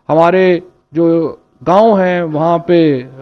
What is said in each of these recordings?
ہمارے جو گاؤں ہیں وہاں پہ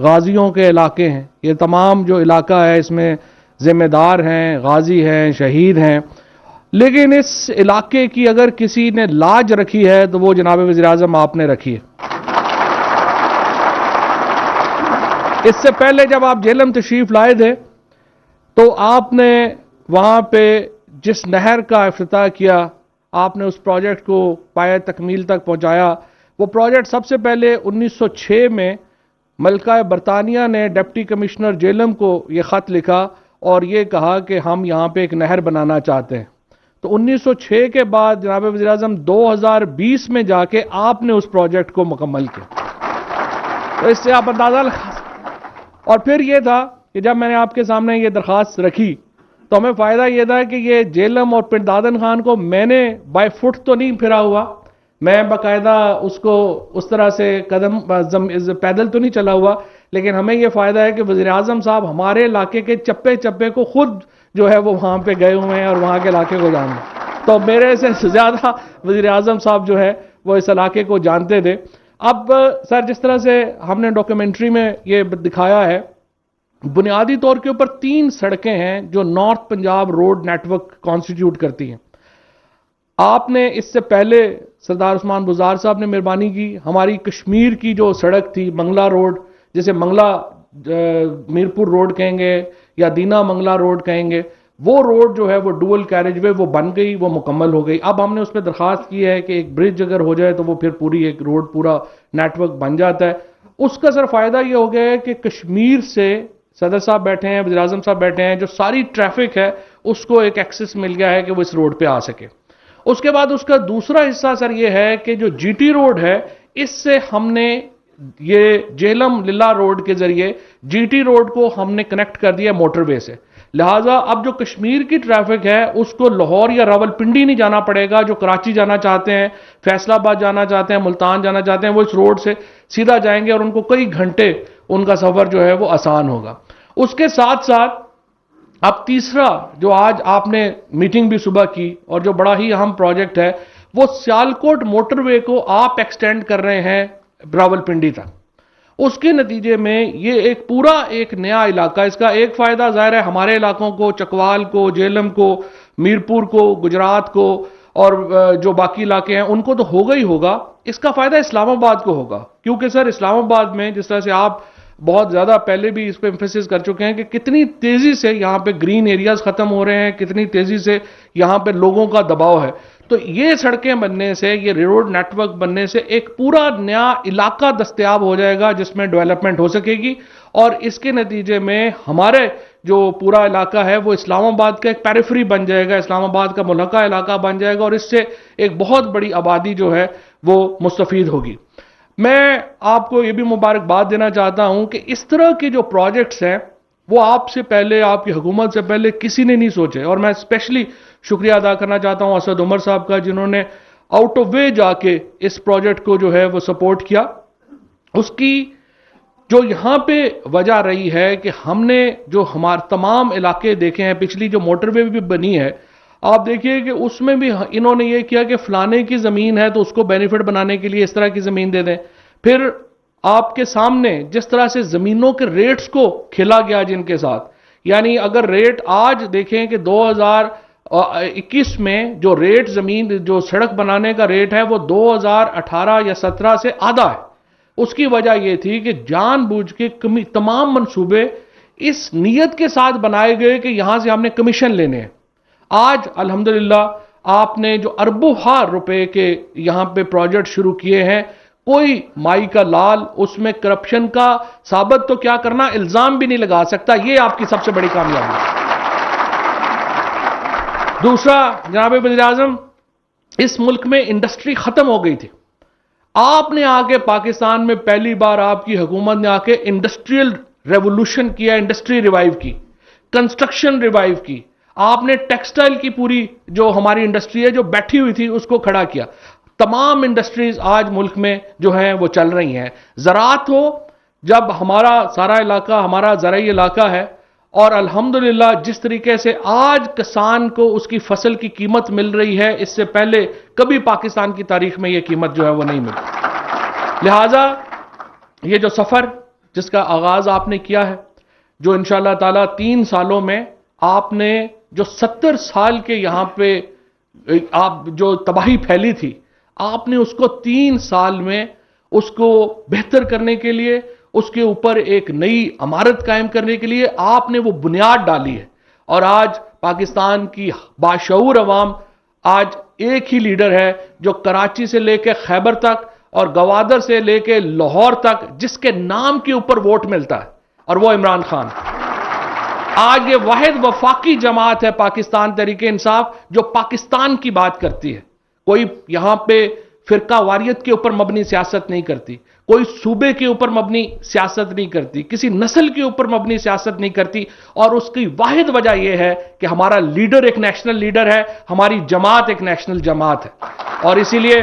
غازیوں کے علاقے ہیں. یہ تمام جو علاقہ ہے اس میں ذمہ دار ہیں، غازی ہیں، شہید ہیں. لیکن اس علاقے کی اگر کسی نے لاج رکھی ہے تو وہ جناب وزیر اعظم آپ نے رکھی ہے. اس سے پہلے جب آپ جہلم تشریف لائے تھے تو آپ نے وہاں پہ جس نہر کا افتتاح کیا، آپ نے اس پروجیکٹ کو پایہ تکمیل تک پہنچایا. وہ پروجیکٹ سب سے پہلے 1906 میں ملکہ برطانیہ نے ڈپٹی کمشنر جہلم کو یہ خط لکھا اور یہ کہا کہ ہم یہاں پہ ایک نہر بنانا چاہتے ہیں. تو 1906 کے بعد جناب وزیر اعظم 2020 میں جا کے آپ نے اس پروجیکٹ کو مکمل کیا. تو اس سے آپ اندازہ لگا. اور پھر یہ تھا کہ جب میں نے آپ کے سامنے یہ درخواست رکھی تو ہمیں فائدہ یہ تھا کہ یہ جہلم اور پنڈ دادن خان کو میں نے بائی فٹ تو نہیں پھرا ہوا، میں باقاعدہ اس کو اس طرح سے قدم پیدل تو نہیں چلا ہوا، لیکن ہمیں یہ فائدہ ہے کہ وزیر اعظم صاحب ہمارے علاقے کے چپے چپے کو خود جو ہے وہ وہاں پہ گئے ہوئے ہیں اور وہاں کے علاقے کو جانتے ہیں. تو میرے سے زیادہ وزیر اعظم صاحب جو ہے وہ اس علاقے کو جانتے تھے. اب سر جس طرح سے ہم نے ڈاکیومنٹری میں یہ دکھایا ہے، بنیادی طور کے اوپر 3 سڑکیں ہیں جو north Punjab road network constitute کرتی ہیں. آپ نے اس سے پہلے سردار عثمان بزار صاحب نے مہربانی کی، ہماری کشمیر کی جو سڑک تھی منگلا روڈ، جسے منگلا میرپور روڈ کہیں گے یا دینا منگلا روڈ کہیں گے، وہ روڈ جو ہے وہ ڈوئل کیریج وے وہ بن گئی، وہ مکمل ہو گئی. اب ہم نے اس پہ درخواست کی ہے کہ ایک برج اگر ہو جائے تو وہ پھر پوری ایک روڈ پورا نیٹ ورک بن جاتا ہے. اس کا سر فائدہ یہ ہو گیا ہے کہ کشمیر سے صدر صاحب بیٹھے ہیں، وزیر اعظم صاحب بیٹھے ہیں، جو ساری ٹریفک ہے اس کو ایک ایکسس مل گیا ہے کہ وہ اس روڈ پہ آ سکے. اس کے بعد اس کا دوسرا حصہ سر یہ ہے کہ جو جی ٹی روڈ ہے اس سے ہم نے یہ جہلم للہ روڈ کے ذریعے جی ٹی روڈ کو ہم نے کنیکٹ کر دیا موٹر وے سے. لہٰذا اب جو کشمیر کی ٹریفک ہے اس کو لاہور یا راول پنڈی نہیں جانا پڑے گا. جو کراچی جانا چاہتے ہیں، فیصل آباد جانا چاہتے ہیں، ملتان جانا چاہتے ہیں، وہ اس روڈ سے سیدھا جائیں گے اور ان کو کئی گھنٹے ان کا سفر جو ہے وہ آسان ہوگا. اس کے ساتھ ساتھ اب تیسرا جو آج آپ نے میٹنگ بھی صبح کی اور جو بڑا ہی اہم پروجیکٹ ہے، وہ سیالکوٹ موٹر وے کو آپ ایکسٹینڈ کر رہے ہیں راول پنڈی تک. اس کے نتیجے میں یہ ایک پورا ایک نیا علاقہ، اس کا ایک فائدہ ظاہر ہے ہمارے علاقوں کو، چکوال کو، جہلم کو، میرپور کو، گجرات کو اور جو باقی علاقے ہیں ان کو تو ہوگا ہی ہوگا. اس کا فائدہ اسلام آباد کو ہوگا، کیونکہ سر اسلام آباد میں جس طرح سے آپ بہت زیادہ پہلے بھی اس پہ ایمفیسس کر چکے ہیں کہ کتنی تیزی سے یہاں پہ گرین ایریاز ختم ہو رہے ہیں، کتنی تیزی سے یہاں پہ لوگوں کا دباؤ ہے. تو یہ سڑکیں بننے سے، یہ روڈ نیٹ ورک بننے سے ایک پورا نیا علاقہ دستیاب ہو جائے گا جس میں ڈیولپمنٹ ہو سکے گی. اور اس کے نتیجے میں ہمارے جو پورا علاقہ ہے وہ اسلام آباد کا ایک پیریفری بن جائے گا، اسلام آباد کا ملحقہ علاقہ بن جائے گا اور اس سے ایک بہت بڑی آبادی جو ہے وہ مستفید ہوگی. میں آپ کو یہ بھی مبارکباد دینا چاہتا ہوں کہ اس طرح کے جو پروجیکٹس ہیں وہ آپ سے پہلے، آپ کی حکومت سے پہلے کسی نے نہیں سوچے. اور میں اسپیشلی شکریہ ادا کرنا چاہتا ہوں اسد عمر صاحب کا، جنہوں نے آؤٹ آف وے جا کے اس پروجیکٹ کو جو ہے وہ سپورٹ کیا. اس کی جو یہاں پہ وجہ رہی ہے کہ ہم نے جو ہمارے تمام علاقے دیکھے ہیں، پچھلی جو موٹر وے بھی بنی ہے آپ دیکھیے کہ اس میں بھی انہوں نے یہ کیا کہ فلانے کی زمین ہے تو اس کو بینیفٹ بنانے کے لیے اس طرح کی زمین دے دیں. پھر آپ کے سامنے جس طرح سے زمینوں کے ریٹس کو کھیلا گیا جن کے ساتھ، یعنی اگر ریٹ آج دیکھیں کہ 2021 میں جو ریٹ زمین جو سڑک بنانے کا ریٹ ہے وہ 2018 یا 17 سے آدھا ہے. اس کی وجہ یہ تھی کہ جان بوجھ کے تمام منصوبے اس نیت کے ساتھ بنائے گئے کہ یہاں سے ہم نے کمیشن لینے ہیں. آج الحمدللہ آپ نے جو اربوں روپے کے یہاں پہ پروجیکٹ شروع کیے ہیں، کوئی مائی کا لال اس میں کرپشن کا ثابت تو کیا کرنا، الزام بھی نہیں لگا سکتا. یہ آپ کی سب سے بڑی کامیابی ہے. دوسرا جناب وزیر اعظم، اس ملک میں انڈسٹری ختم ہو گئی تھی. آپ نے آ کے پاکستان میں پہلی بار آپ کی حکومت نے آ کے انڈسٹریل ریولوشن کیا، انڈسٹری ریوائیو کی، کنسٹرکشن ریوائیو کی. آپ نے ٹیکسٹائل کی پوری جو ہماری انڈسٹری ہے جو بیٹھی ہوئی تھی اس کو کھڑا کیا. تمام انڈسٹریز آج ملک میں جو ہیں وہ چل رہی ہیں. زراعت ہو، جب ہمارا سارا علاقہ ہمارا زرعی علاقہ ہے اور الحمدللہ جس طریقے سے آج کسان کو اس کی فصل کی قیمت مل رہی ہے، اس سے پہلے کبھی پاکستان کی تاریخ میں یہ قیمت جو ہے وہ نہیں ملی. لہٰذا یہ جو سفر جس کا آغاز آپ نے کیا ہے، جو انشاءاللہ تعالیٰ 3 سالوں میں آپ نے جو 70 سال کے یہاں پہ آپ جو تباہی پھیلی تھی، آپ نے اس کو 3 سال میں اس کو بہتر کرنے کے لیے، اس کے اوپر ایک نئی عمارت قائم کرنے کے لیے آپ نے وہ بنیاد ڈالی ہے. اور آج پاکستان کی باشعور عوام آج ایک ہی لیڈر ہے جو کراچی سے لے کے خیبر تک اور گوادر سے لے کے لاہور تک جس کے نام کے اوپر ووٹ ملتا ہے، اور وہ عمران خان. آج یہ واحد وفاقی جماعت ہے پاکستان تحریک انصاف جو پاکستان کی بات کرتی ہے. کوئی یہاں پہ فرقہ واریت کے اوپر مبنی سیاست نہیں کرتی، کوئی صوبے کے اوپر مبنی سیاست نہیں کرتی، کسی نسل کے اوپر مبنی سیاست نہیں کرتی. اور اس کی واحد وجہ یہ ہے کہ ہمارا لیڈر ایک نیشنل لیڈر ہے، ہماری جماعت ایک نیشنل جماعت ہے. اور اسی لیے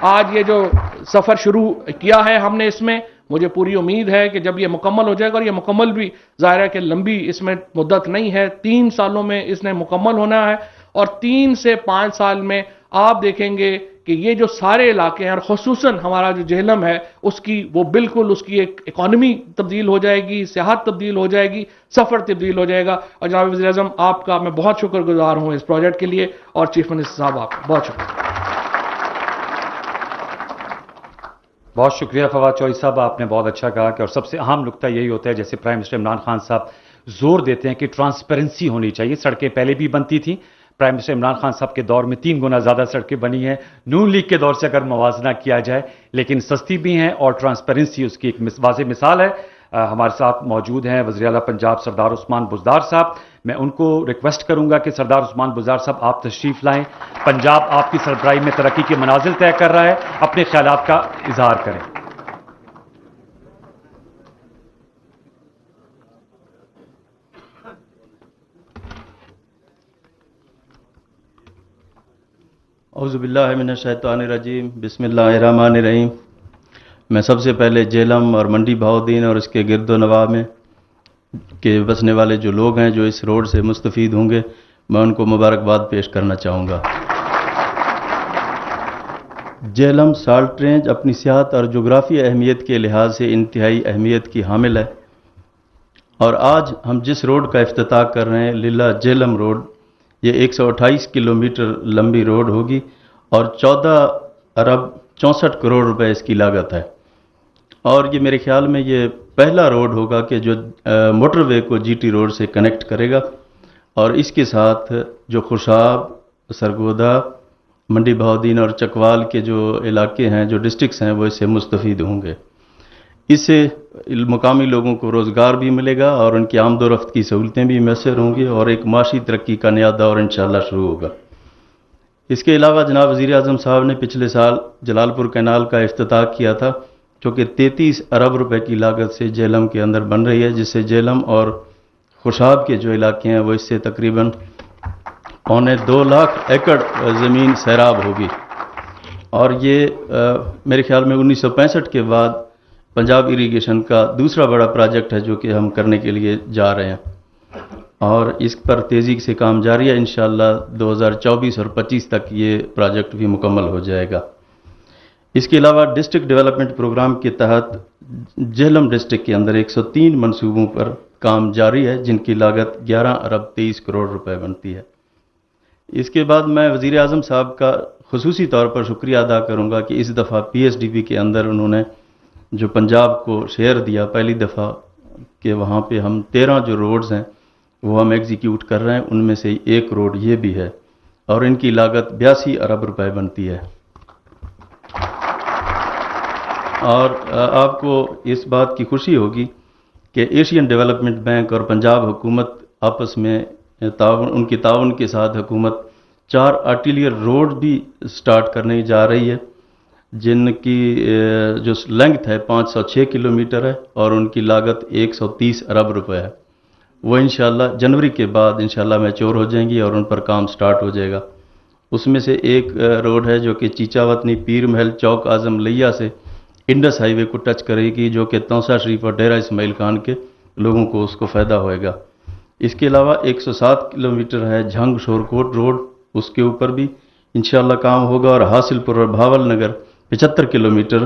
آج یہ جو سفر شروع کیا ہے ہم نے، اس میں مجھے پوری امید ہے کہ جب یہ مکمل ہو جائے گا، اور یہ مکمل بھی ظاہر ہے کہ لمبی اس میں مدت نہیں ہے، 3 سالوں میں اس نے مکمل ہونا ہے. اور 3 سے 5 سال میں آپ دیکھیں گے کہ یہ جو سارے علاقے ہیں، اور خصوصاً ہمارا جو جہلم ہے، اس کی وہ بالکل اس کی ایک اکانومی تبدیل ہو جائے گی، سیاحت تبدیل ہو جائے گی، سفر تبدیل ہو جائے گا. اور جناب وزیر اعظم آپ کا میں بہت شکر گزار ہوں اس پروجیکٹ کے لیے، اور چیف منسٹر صاحب آپ کا بہت شکریہ. بہت شکریہ فواد چوہدری صاحب، آپ نے بہت اچھا کہا کہ اور سب سے اہم نکتہ یہی ہوتا ہے جیسے پرائم منسٹر عمران خان صاحب زور دیتے ہیں کہ ٹرانسپیرنسی ہونی چاہیے. سڑکیں پہلے بھی بنتی تھیں، پرائم منسٹر عمران خان صاحب کے دور میں 3 گنا زیادہ سڑکیں بنی ہیں. نون لیگ کے دور سے اگر موازنہ کیا جائے، لیکن سستی بھی ہیں، اور ٹرانسپیرنسی اس کی ایک واضح مثال ہے. ہمارے ساتھ موجود ہیں وزیر اعلیٰ پنجاب سردار عثمان بزدار صاحب. میں ان کو ریکویسٹ کروں گا کہ سردار عثمان بزدار صاحب آپ تشریف لائیں. پنجاب آپ کی سربراہی میں ترقی کے منازل طے کر رہا ہے، اپنے خیالات کا اظہار کریں. اعوذ باللہ من الشیطان الرجیم، بسم اللہ الرحمن الرحیم. میں سب سے پہلے جہلم اور منڈی بہاؤدین اور اس کے گرد و نواح میں کے بسنے والے جو لوگ ہیں جو اس روڈ سے مستفید ہوں گے، میں ان کو مبارکباد پیش کرنا چاہوں گا. جہلم سالٹ رینج اپنی سیاحت اور جغرافی اہمیت کے لحاظ سے انتہائی اہمیت کی حامل ہے، اور آج ہم جس روڈ کا افتتاح کر رہے ہیں للہ جہلم روڈ، یہ 128 کلومیٹر لمبی روڈ ہوگی اور 14 ارب 64 کروڑ روپے اس کی لاگت ہے. اور یہ میرے خیال میں یہ پہلا روڈ ہوگا کہ جو موٹر وے کو جی ٹی روڈ سے کنیکٹ کرے گا، اور اس کے ساتھ جو خوشاب، سرگودا، منڈی بہاؤدین اور چکوال کے جو علاقے ہیں، جو ڈسٹرکٹس ہیں، وہ اس سے مستفید ہوں گے. اس سے مقامی لوگوں کو روزگار بھی ملے گا اور ان کی آمد و رفت کی سہولتیں بھی میسر ہوں گی، اور ایک معاشی ترقی کا نیا دور انشاءاللہ شروع ہوگا. اس کے علاوہ جناب وزیر اعظم صاحب نے پچھلے سال جلال پور کینال کا افتتاح کیا تھا، جو کہ 33 ارب روپے کی لاگت سے جہلم کے اندر بن رہی ہے، جس سے جہلم اور خوشاب کے جو علاقے ہیں وہ اس سے تقریباً 2.25 لاکھ ایکڑ زمین سیراب ہوگی. اور یہ میرے خیال میں 1965 کے بعد پنجاب اریگیشن کا دوسرا بڑا پروجیکٹ ہے جو کہ ہم کرنے کے لیے جا رہے ہیں، اور اس پر تیزی سے کام جاری ہے. انشاءاللہ 2024 اور 25 تک یہ پروجیکٹ بھی مکمل ہو جائے گا. اس کے علاوہ ڈسٹرکٹ ڈیولپمنٹ پروگرام کے تحت جہلم ڈسٹرکٹ کے اندر 103 منصوبوں پر کام جاری ہے، جن کی لاگت 11 ارب 23 کروڑ روپے بنتی ہے. اس کے بعد میں وزیر اعظم صاحب کا خصوصی طور پر شکریہ ادا کروں گا کہ اس دفعہ پی ایس ڈی پی کے اندر انہوں نے جو پنجاب کو شیئر دیا پہلی دفعہ، کہ وہاں پہ ہم 13 جو روڈز ہیں وہ ہم ایگزیکیوٹ کر رہے ہیں. ان میں سے ایک روڈ یہ بھی ہے، اور ان کی لاگت 82 ارب روپے بنتی ہے. اور آپ کو اس بات کی خوشی ہوگی کہ ایشین ڈیولپمنٹ بینک اور پنجاب حکومت آپس میں ان کی تعاون کے ساتھ حکومت 4 آرٹیلیئر روڈ بھی سٹارٹ کرنے جا رہی ہے، جن کی جو لینگتھ ہے 506 کلومیٹر ہے، اور ان کی لاگت 130 ارب روپے ہے. وہ انشاءاللہ جنوری کے بعد انشاءاللہ میچور ہو جائیں گی اور ان پر کام سٹارٹ ہو جائے گا. اس میں سے ایک روڈ ہے جو کہ چیچا وطنی پیر محل چوک اعظم لیا سے انڈس ہائی وے کو ٹچ کرے گی، جو کہ توسا شریف اور ڈیرہ اسماعیل خان کے لوگوں کو اس کو فائدہ ہوئے گا. اس کے علاوہ 107 کلومیٹر ہے جھنگ شورکوٹ روڈ، اس کے اوپر بھی انشاءاللہ کام ہوگا. اور حاصل پور اور بھاول نگر 75 کلومیٹر